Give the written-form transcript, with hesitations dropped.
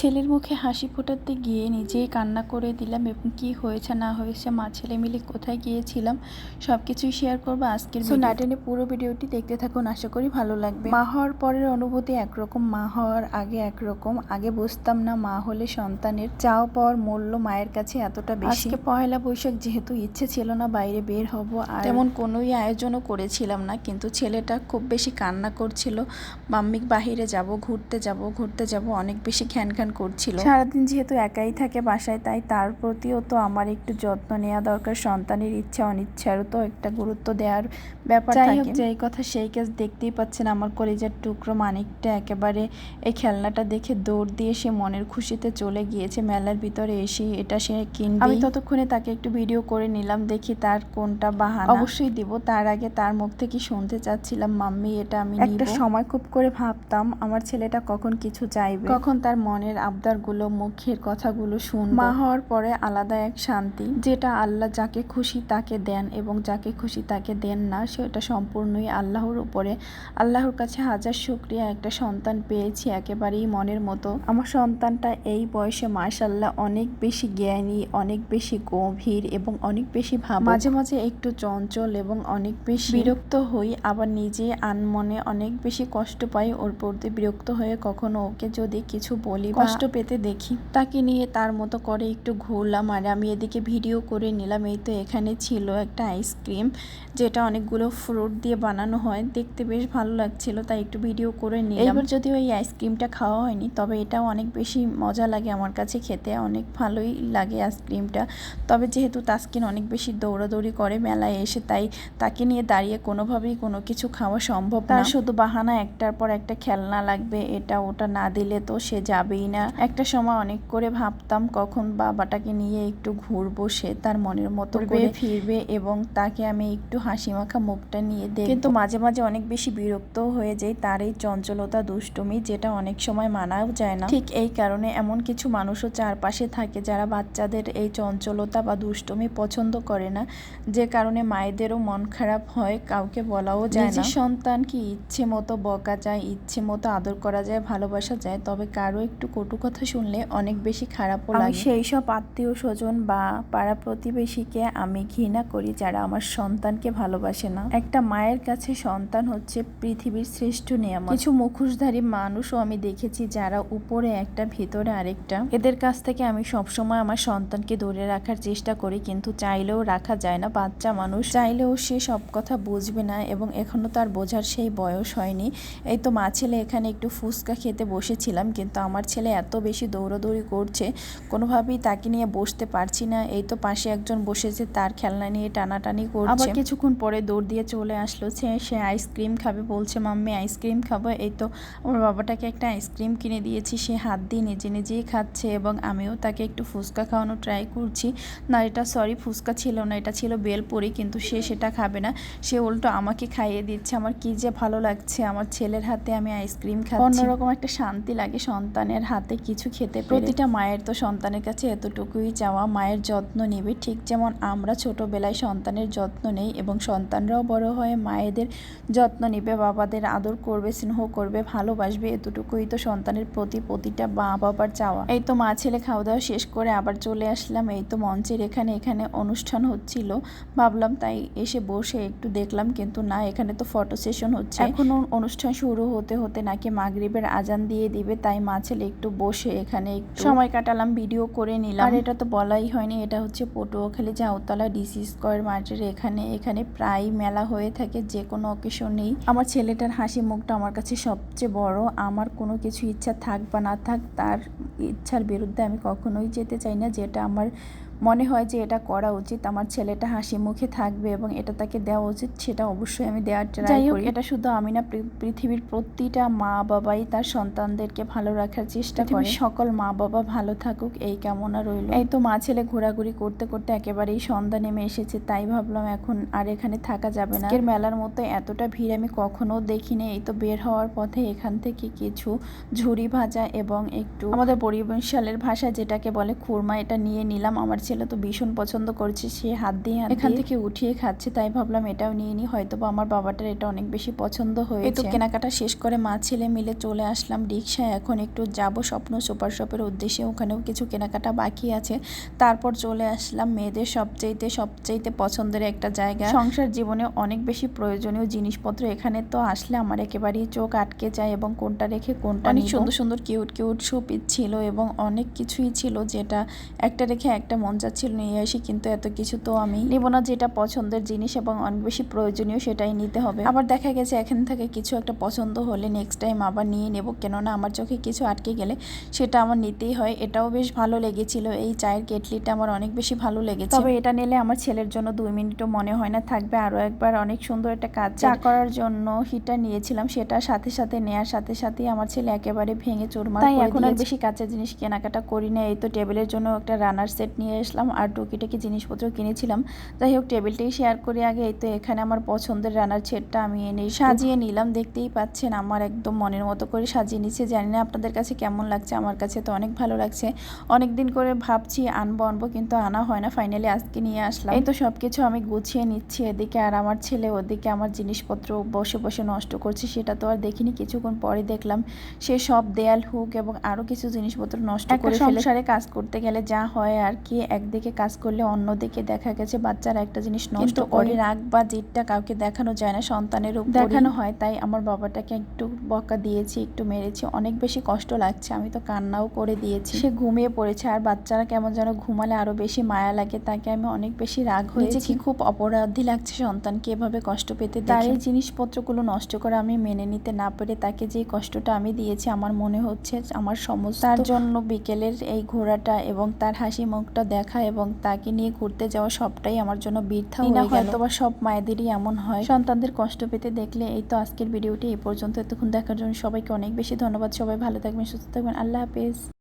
ছেলের মুখে হাসি ফোটাতে গিয়ে নিজেই কান্না করে দিলাম এবং কি হয়েছে না হয়েছে মা ছেলে মিলে কোথায় গিয়েছিলাম সব কিছুই শেয়ার করবো আজকের ভিডিও। না টেনে পুরো ভিডিওটি দেখতে থাকুন, আশা করি ভালো লাগবে। মা হওয়ার পরের অনুভূতি একরকম, মা হওয়ার আগে একরকম। আগে বুঝতাম না মা হলে সন্তানের চাওয়া পাওয়ার মূল্য মায়ের কাছে এতটা বেশি। আজকে পয়লা বৈশাখ, যেহেতু ইচ্ছে ছিল না বাইরে বের হব, আর তেমন কোনোই আয়োজনও করেছিলাম না, কিন্তু ছেলেটা খুব বেশি কান্না করছিল। মাম্মি বাহিরে যাব, ঘুরতে যাব অনেক বেশি খ্যান করছিল। সারাদিন যেহেতু একাই থাকে বাসায়, তাই তার প্রতিও তো আমার একটু যত্ন নেওয়া দরকার। সন্তানের ইচ্ছা অনিচ্ছারও তো একটা গুরুত্ব দেওয়ার ব্যাপার থাকে। যেই কথা সেই কাজ, দেখতেই পাচ্ছেন আমার কলিজার টুকরো মানিকটা একেবারে এই খেলনাটা দেখে দৌড় দিয়ে সে মনের খুশিতে চলে গিয়েছে। মেলার ভিতরে এসে এটা সে কিনবে। আমি ততক্ষণে তাকে একটু ভিডিও করে নিলাম, দেখি তার কোনটা বাহানা। অবশ্যই দিব, তার আগে তার মুখ থেকে শুনতে চাচ্ছিলাম মাম্মি এটা আমি নিব। একটা সময় খুব করে ভাবতাম আমার ছেলেটা কখন কিছু চাইবে, কখন তার মনের আবদারগুলো, মুখের কথাগুলো শুনবো। মা হওয়ার পরে আলাদা এক শান্তি, যেটা আল্লাহ যাকে খুশি তাকে দেন এবং যাকে খুশি তাকে দেন না, সেটা সম্পূর্ণই আল্লাহর উপরে। আল্লাহর কাছে হাজার শুকরিয়া, একটা সন্তান পেয়েছি একেবারেই মনের মতো। আমার সন্তানটা এই বয়সে মাশাআল্লাহ অনেক বেশি জ্ঞানী, অনেক বেশি গভীর এবং অনেক বেশি ভাব। মাঝে মাঝে একটু চঞ্চল এবং অনেক বেশি বিরক্ত হই, আবার নিজে আনমনে অনেক বেশি কষ্ট পাই ওর প্রতি। বিরক্ত হয়ে কখনো ওকে যদি কিছু বলি, কষ্ট পেতে দেখি, তাকে নিয়ে তার মতো করে একটু ঘুরলাম আর আমি এদিকে ভিডিও করে নিলাম। এই তো এখানে ছিল একটা আইসক্রিম, যেটা অনেকগুলো ফ্রুট দিয়ে বানানো হয়, দেখতে বেশ ভালো লাগছিল, তাই একটু ভিডিও করে নিলাম। এবার যদিও এই আইসক্রিমটা খাওয়া হয়নি, তবে এটাও অনেক বেশি মজা লাগে আমার কাছে, খেতে অনেক ভালোই লাগে আইসক্রিমটা। তবে যেহেতু তাসকিন অনেক বেশি দৌড়াদৌড়ি করে মেলায় এসে, তাই তাকে নিয়ে দাঁড়িয়ে কোনোভাবেই কোনো কিছু খাওয়া সম্ভব না। শুধু বাহানা, একটার পর একটা খেলনা লাগবে, এটা ওটা না দিলে তো সে যাবেই না। একটা সময় অনেক করে ভাবতাম কখন বাবাটাকে নিয়ে একটু ঘুরবো, সে তার মনের মতো করে ফিরবে এবং তাকে আমি একটু হাসি মাখা মুখটা নিয়ে দেখব। কিন্তু মাঝে মাঝে অনেক বেশি বিরক্ত হয়ে যাই তার এই চঞ্চলতা, দুষ্টুমি, যেটা অনেক সময় মানাও যায় না। ঠিক এই কারণে এমন কিছু মানুষও চারপাশে থাকে যারা বাচ্চাদের এই চঞ্চলতা বা দুষ্টুমি পছন্দ করে না, যে কারণে মায়েদেরও মন খারাপ হয়, কাউকে বলাও যায় না। নিজের সন্তানকে ইচ্ছে মতো বকা যায়, ইচ্ছে মতো আদর করা যায়, ভালোবাসা যায়, তবে কারো একটু কটু কথা শুনলে অনেক বেশি খারাপও লাগে। সেই সব আত্মীয় স্বজন বা পাড়া প্রতিবেশীকে আমি ঘৃণা করি যারা আমার সন্তানকে ভালোবাসে না। একটা মায়ের কাছে সন্তান হচ্ছে পৃথিবীর শ্রেষ্ঠ নিয়ামত। কিছু মুখোশধারী মানুষও আমি দেখেছি যারা উপরে একটা ভিতরে আরেকটা। এদের কাছ থেকে আমি সবসময় আমার সন্তানকে দূরে রাখার চেষ্টা করি, কিন্তু চাইলেও রাখা যায় না। বাচ্চা মানুষ, চাইলেও সে সব কথা বুঝবে না এবং এখনো তার বোঝার সেই বয়স হয়নি। এই তো মা ছেলে এখানে একটু ফুচকা খেতে বসেছিলাম, কিন্তু আমার ছেলে এত বেশি দৌড়াদৌড়ি করছে, কোনোভাবেই তাকে নিয়ে বসতে পারছি না। এই তো পাশে একজন বসেছে, তার খেলনা নিয়ে টানাটানি করছে। আবার কিছুক্ষণ পরে দৌড় দিয়ে চলে আসলো, সে আইসক্রিম খাবে, বলছে মাম্মি আইসক্রিম খাবো। এই তো আমার বাবাটাকে একটা আইসক্রিম কিনে দিয়েছি, সে হাত দিয়ে নিজে নিজেই খাচ্ছে এবং আমিও তাকে একটু ফুচকা খাওয়ানো ট্রাই করছি। না, এটা সরি ফুচকা ছিল না, এটা ছিল বেলপুরি, কিন্তু সে সেটা খাবে না, সে উল্টো আমাকে খাইয়ে দিচ্ছে। আমার কি যে ভালো লাগছে আমার ছেলের হাতে আমি আইসক্রিম খাচ্ছি। অন্যরকম একটা শান্তি লাগে সন্তানের হাতে কিছু খেতে পেরে। প্রতিটা মায়ের তো সন্তানের কাছে এতটুকুই চাওয়া, মায়ের যত্ন নেবে, ঠিক যেমন আমরা ছোটবেলায় সন্তানের যত্ন নেই এবং সন্তানরাও বড় হয়ে মায়েদের যত্ন নেবে, বাবাদের আদর করবে, স্নেহ করবে, ভালোবাসবে। এতটুকুই তো সন্তানের প্রতি প্রতিটা মা বাবার চাওয়া। এই তো মা ছেলে খাওয়া দাওয়া শেষ করে আবার চলে আসলাম। এই তো মঞ্চের এখানে অনুষ্ঠান হচ্ছিল, ভাবলাম তাই এসে বসে একটু দেখলাম, কিন্তু না, এখানে তো ফটো সেশন হচ্ছে। এখনো অনুষ্ঠান শুরু হতে হতে নাকি মাগরিবের আজান দিয়ে দিবে, তাই মা ছেলে একটু বসে এখানে একটু সময় কাটালাম, ভিডিও করে নিলাম। আর এটা তো বলাই হয়নি, এটা হচ্ছে পটুয়াখালী জাউতলা ডিসি স্কয়ার মার্টের এখানে প্রায় মেলা হয়ে থাকে, যে কোনো অকেশনেই। আমার ছেলেটার হাসি মুখটা আমার কাছে সবচেয়ে বড়। আমার কোনো কিছু ইচ্ছা থাক বা না থাক, তার ইচ্ছার বিরুদ্ধে আমি কখনোই যেতে চাই না। যেটা আমার মনে হয় যে এটা করা উচিত, আমার ছেলেটা হাসি মুখে থাকবে এবং এটা তাকে দেওয়া উচিত, সেটা অবশ্যই আমি দেওয়ার ট্রাই করি। এটা শুধু আমি না, পৃথিবীর প্রতিটা মা বাবাই তার সন্তানদেরকে ভালো রাখার চেষ্টা করে। সকল মা বাবা ভালো থাকুক এই কামনা রইল। এই তো মা ছেলে ঘোরাঘুরি করতে করতে একেবারেই সন্ধ্যা নেমে এসেছে, তাই ভাবলাম এখন আর এখানে থাকা যাবে না। এর মেলার মতো এতটা ভিড় আমি কখনো দেখিনি। এই তো বের হওয়ার পথে এখান থেকে কিছু ঝুরি ভাজা এবং একটু আমাদের বরিশালের ভাষায় যেটাকে বলে খুরমা, এটা নিয়ে নিলাম। আমার ছেলে তো ভীষণ পছন্দ করেছে, সে হাত দিয়ে এখান থেকে উঠিয়ে খাচ্ছে, তাই ভাবলাম এটাও নিয়ে নিই, হয়তো বা আমার বাবাটার এটা অনেক বেশি পছন্দ হয়েছে। এই তো কেনাকাটা শেষ করে মা ছেলে মিলে চলে আসলাম রিক্সায়। এখন একটু যাব স্বপ্ন সুপার শপের উদ্দেশ্যে, ওখানেও কিছু কেনাকাটা বাকি আছে। তারপর চলে আসলাম মেয়েদের সবচাইতে পছন্দের একটা জায়গা। সংসার জীবনে অনেক বেশি প্রয়োজনীয় জিনিসপত্র, এখানে তো আসলে আমার একেবারেই চোখ আটকে যায় এবং কোনটা রেখে কোনটা অনেক সুন্দর সুন্দর কিউট শোপিস ছিল এবং অনেক কিছুই ছিল, যেটা একটা রেখে একটা মন চাচ্ছিল নিয়ে আসি, কিন্তু এত কিছু তো আমি নেব না। যেটা পছন্দের জিনিস এবং অনেক বেশি প্রয়োজনীয় সেটাই নিতে হবে। আবার দেখা গেছে এখান থেকে কিছু একটা পছন্দ হলে নেক্সট টাইম আবার নিয়ে নেব, কেননা আমার চোখে কিছু আটকে গেলে সেটা আমার নিতেই হয়। এটাও বেশ ভালো লেগেছিল, এই চায়ের কেটলিটা আমার অনেক বেশি ভালো লেগেছে। তবে এটা নিলে আমার ছেলের জন্য 2 মিনিটও মনে হয় না থাকবে। আরও একবার অনেক সুন্দর একটা কাজ চা করার জন্য হিটার নিয়েছিলাম, সেটা সাথে নেওয়ার সাথেই আমার ছেলে একেবারে ভেঙে চুরমার করে দিয়েছে। তাই এখন আর বেশি কাঁচা জিনিস কেনাকাটা করি না। এই তো টেবিলের জন্য একটা রানার সেট নিয়ে আসলাম আর টুকিটাকি জিনিসপত্র কিনেছিলাম। যাই হোক, টেবিলটাই শেয়ার করি আগে। এই তো এখানে আমার পছন্দের রানার সেটটা আমি এনে সাজিয়ে নিলাম। দেখতেই পাচ্ছেন আমার একদম মনের মতো করে সাজিয়ে নিচ্ছে। জানি না আপনাদের কাছে কেমন লাগছে, আমার কাছে তো অনেক ভালো লাগছে। অনেক দিন করে ভাবছি আনবো কিন্তু আনা হয় না, ফাইনালি আজকে নিয়ে আসলাম। এই তো সবকিছু আমি গুছিয়ে নিচ্ছি এদিকে, আর আমার ছেলে ওদিকে আমার জিনিসপত্র বসে নষ্ট করছে। সেটা তো আর দেখিনি, কিছুক্ষণ পরে দেখলাম সে সব দেয়াল হুক এবং আরো কিছু জিনিসপত্র নষ্ট করে ফেলে। সংসারে কাজ করতে গেলে যা হয় আর কি, একদিকে কাজ করলে অন্যদিকে দেখা গেছে বাচ্চারা একটা জিনিস নষ্ট করে। রাগ বা জিদটা কাউকে দেখানো যায় না, সন্তানের উপর দেখানো হয়। তাই আমার বাবাটাকে একটু বকা দিয়েছি, একটু মেরেছি, অনেক বেশি কষ্ট লাগছে। আমি তো কান্নাও করে দিয়েছি। সে ঘুমিয়ে পড়েছে, আর বাচ্চারা কেমন যেন ঘুমালে আরো বেশি মায়া লাগে, তাকে আমি অনেক বেশি রাগ হয়েছে। কি খুব অপরাধী লাগছে সন্তানকে এভাবে কষ্ট পেতে দেখে। তার এই জিনিসপত্রগুলো নষ্ট করে আমি মেনে নিতে না পেরে তাকে যে কষ্টটা আমি দিয়েছি, আমার মনে হচ্ছে আমার সমস্ত তার জন্য বিকেলের এই ঘোরাটা এবং তার হাসি মুখটা দেখা এবং তাকে নিয়ে ঘুরতে যাওয়া সবটাই আমার জন্য বৃথা হয়ে গেল। হয়তো বা সব মায়েদেরই এমন হয়, সন্তানদের কষ্ট পেতে দেখলে। এই তো আজকের ভিডিওটি এই পর্যন্ত। এতক্ষণ দেখার জন্য সবাইকে অনেক বেশি ধন্যবাদ। সবাই ভালো থাকবেন, সুস্থ থাকবেন। আল্লাহ হাফেজ।